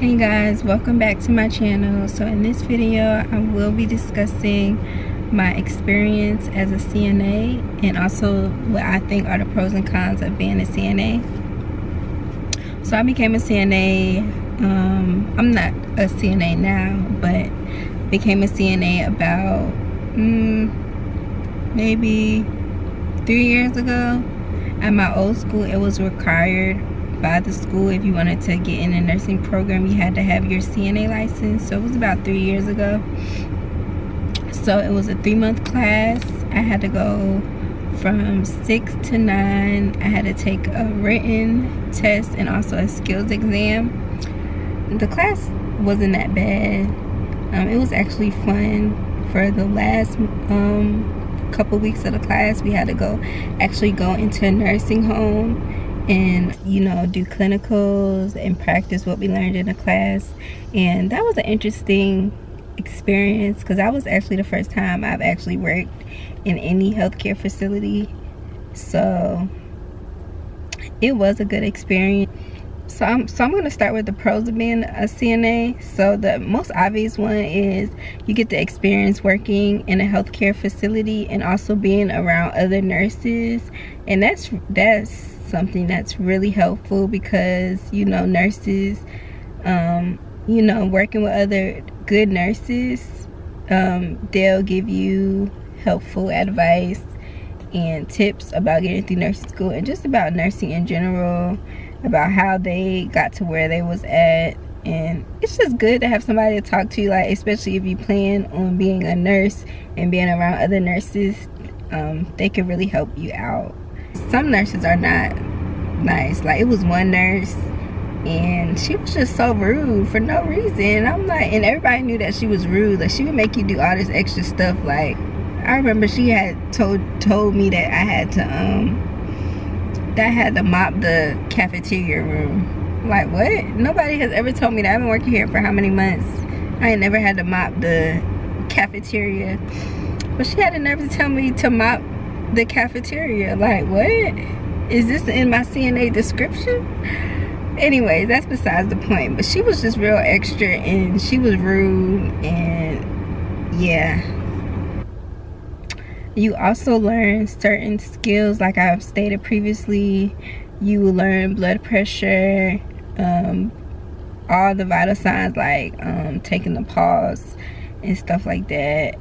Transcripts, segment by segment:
Hey guys, welcome back to my channel. So in this video I will be discussing my experience as a CNA and also what I think are the pros and cons of being a CNA. So I became a CNA, I'm not a CNA now, but became a CNA about maybe 3 years ago. At my old school, it was required by the school, if you wanted to get in a nursing program, you had to have your CNA license. So it was about 3 years ago. So it was a 3-month class. I had to go from 6 to 9. I had to take a written test and also a skills exam. The class wasn't that bad. It was actually fun. For the last couple weeks of the class, we had to go into a nursing home and do clinicals and practice what we learned in the class. And that was an interesting experience because that was actually the first time I've actually worked in any healthcare facility, so it was a good experience. So I'm going to start with the pros of being a CNA. So the most obvious one is you get to experience working in a healthcare facility and also being around other nurses, and that's something that's really helpful because nurses, working with other good nurses, they'll give you helpful advice and tips about getting through nursing school and just about nursing in general, about how they got to where they was at. And it's just good to have somebody to talk to, like especially if you plan on being a nurse and being around other nurses. They can really help you out. Some nurses are not nice. Like, it was one nurse and she was just so rude for no reason. I'm like, and everybody knew that she was rude. Like, she would make you do all this extra stuff. Like, I remember she had told me that I had to mop the cafeteria room. Like, what? Nobody has ever told me that. I've been working here for how many months? I ain't never had to mop the cafeteria, but she had the nerve to tell me to mop the cafeteria. Like, what? Is this in my CNA description? Anyways, that's besides the point. But she was just real extra and she was rude. And yeah, you also learn certain skills. Like I've stated previously, you will learn blood pressure, all the vital signs, like taking the pulse and stuff like that.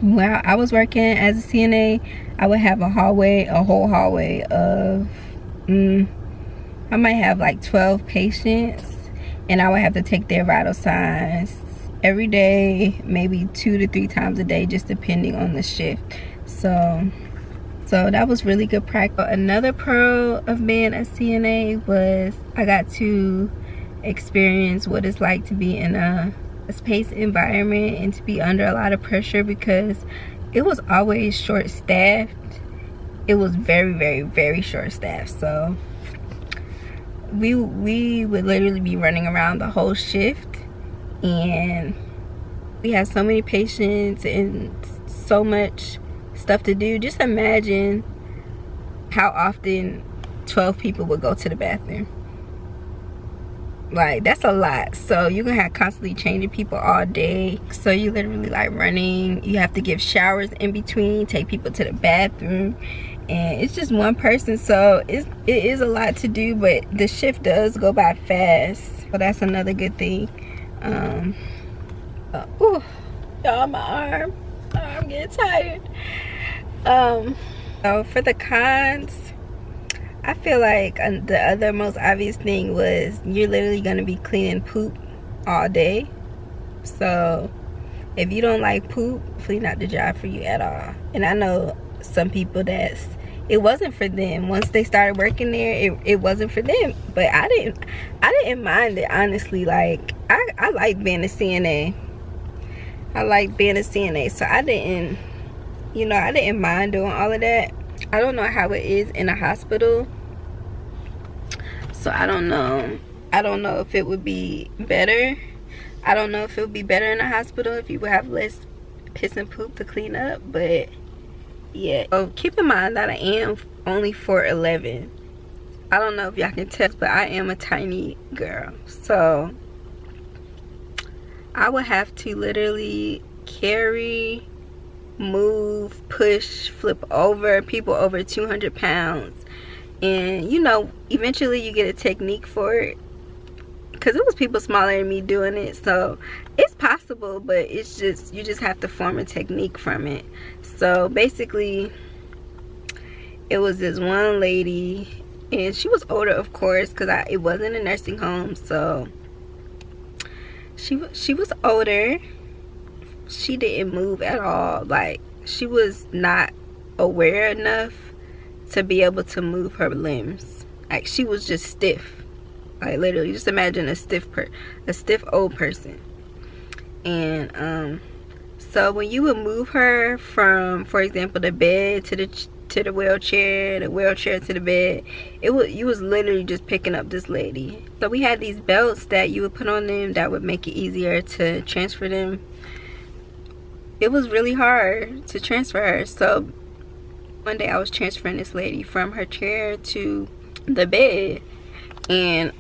While I was working as a CNA, I would have a whole hallway of I might have like 12 patients, and I would have to take their vital signs every day, maybe 2 to 3 times a day, just depending on the shift. So that was really good practice. Another pro of being a CNA was I got to experience what it's like to be in a space environment and to be under a lot of pressure, because it was always short staffed. It was very, very, very short staffed. So we would literally be running around the whole shift, and we had so many patients and so much stuff to do. Just imagine how often 12 people would go to the bathroom. Like, that's a lot. So you're gonna have constantly changing people all day. So you literally like running. You have to give showers in between, take people to the bathroom, and it's just one person. So it is a lot to do, but the shift does go by fast. So that's another good thing. Ooh, y'all, my arm getting tired. So for the cons, I feel like the other most obvious thing was you're literally going to be cleaning poop all day. So if you don't like poop, probably not the job for you at all. And I know some people it wasn't for them. Once they started working there, it wasn't for them. But I didn't mind it, honestly. Like, I like being a CNA. I like being a CNA. So I didn't mind doing all of that. I don't know how it is in a hospital, so I don't know if it would be better. I don't know if it would be better in a hospital if you would have less piss and poop to clean up. But yeah, keep in mind that I am only 4'11", I don't know if y'all can tell, but I am a tiny girl. So I would have to literally carry, move, push, flip over people over 200 pounds. And you know, eventually you get a technique for it, because it was people smaller than me doing it. So it's possible, but it's just, you just have to form a technique from it. So basically, it was this one lady, and she was older, of course, because it wasn't a nursing home. So she was older. She didn't move at all. Like, she was not aware enough to be able to move her limbs. Like, she was just stiff. Like, literally, just imagine a stiff old person. And so when you would move her from, for example, the bed to the wheelchair to the bed, you was literally just picking up this lady. So we had these belts that you would put on them that would make it easier to transfer them. It was really hard to transfer her. So one day I was transferring this lady from her chair to the bed, and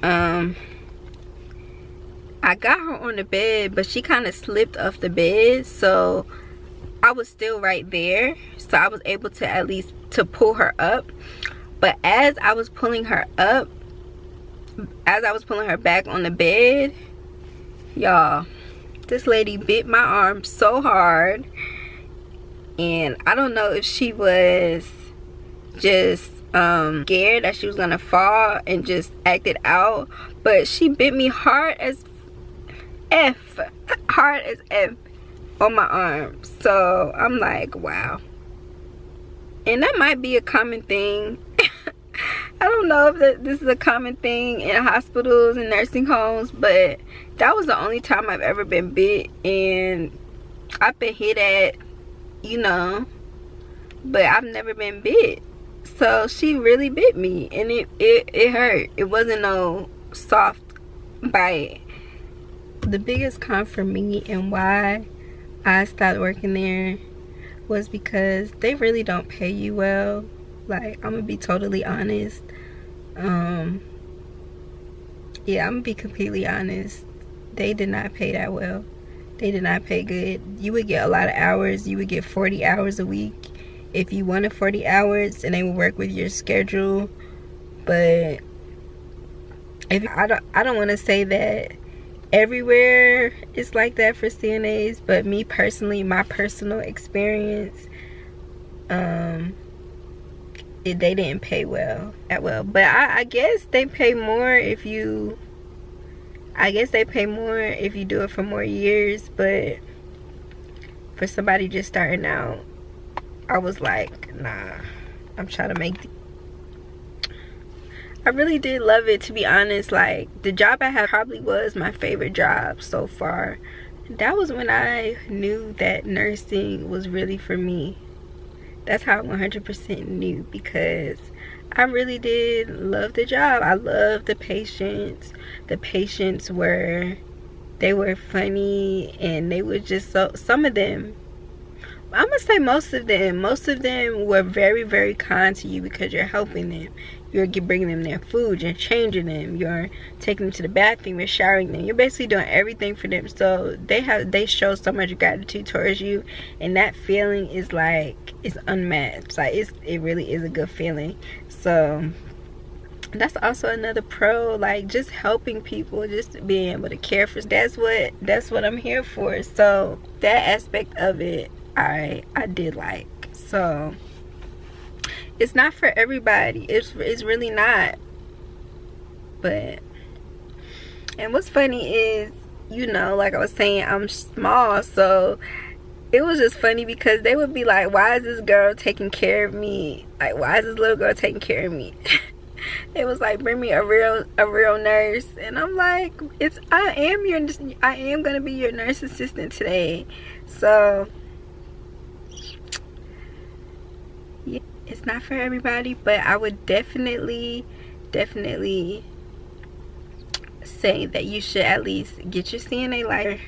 I got her on the bed, but she kind of slipped off the bed, so I was still right there, so I was able to at least to pull her up. But as I was pulling her up, as I was pulling her back on the bed, y'all, this lady bit my arm so hard. And I don't know if she was just scared that she was gonna fall and just acted out, but she bit me hard as F on my arm. So I'm like, wow. And that might be a common thing. I don't know if this is a common thing in hospitals and nursing homes, but that was the only time I've ever been bit. And I've been hit at, you know, but I've never been bit. So she really bit me, and it hurt. It wasn't no soft bite. The biggest con for me and why I stopped working there was because they really don't pay you well. Like, I'm gonna be totally honest. Yeah, I'm gonna be completely honest. They did not pay that well. They did not pay good. You would get a lot of hours. You would get 40 hours a week if you wanted 40 hours, and they would work with your schedule. But if I don't want to say that everywhere it's like that for CNAs, but me personally, my personal experience, they didn't pay that well. But I guess they pay more if you do it for more years. But for somebody just starting out, I was like, nah, I'm trying to make I really did love it, to be honest. Like, the job I had probably was my favorite job so far. That was when I knew that nursing was really for me. That's how I 100% knew, because I really did love the job. I loved the patients. The patients were funny, and they were just some of them, I'm gonna say most of them were very, very kind to you, because you're helping them. You're bringing them their food, you're changing them, you're taking them to the bathroom, you're showering them. You're basically doing everything for them. So they show so much gratitude towards you, and that feeling is like, it's unmatched. Like, it really is a good feeling. So that's also another pro, like, just helping people, just being able to care for. That's what I'm here for. So that aspect of it, I did like. So it's not for everybody. It's really not. But, and what's funny is, you know, like I was saying, I'm small, so it was just funny because they would be like, why is this girl taking care of me? Like, why is this little girl taking care of me? It was like, bring me a real nurse. And I'm like, I am gonna be your nurse assistant today. So yeah, it's not for everybody, but I would definitely say that you should at least get your CNA license.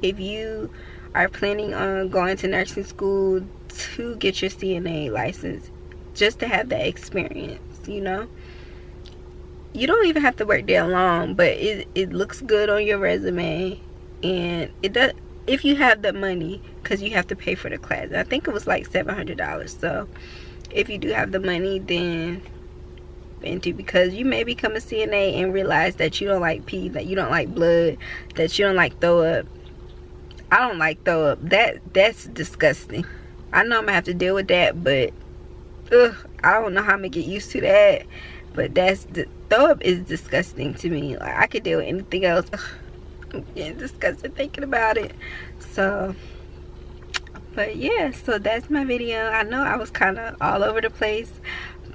If you are planning on going to nursing school, to get your CNA license, just to have that experience, you know. you don't even have to work that long, but it looks good on your resume. And it does, if you have the money, because you have to pay for the class. I think it was like $700. So if you do have the money, then into, because you may become a CNA and realize that you don't like pee, that you don't like blood, that you don't like throw up. I don't like throw up. That's disgusting. I know I'm gonna have to deal with that, but I don't know how I'm gonna get used to that. But throw up is disgusting to me. Like, I could deal with anything else. I'm getting disgusted thinking about it. So, but yeah, so that's my video. I know I was kind of all over the place,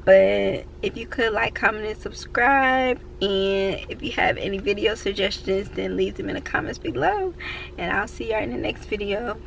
but if you could like, comment, and subscribe, and if you have any video suggestions, then leave them in the comments below, and I'll see y'all in the next video.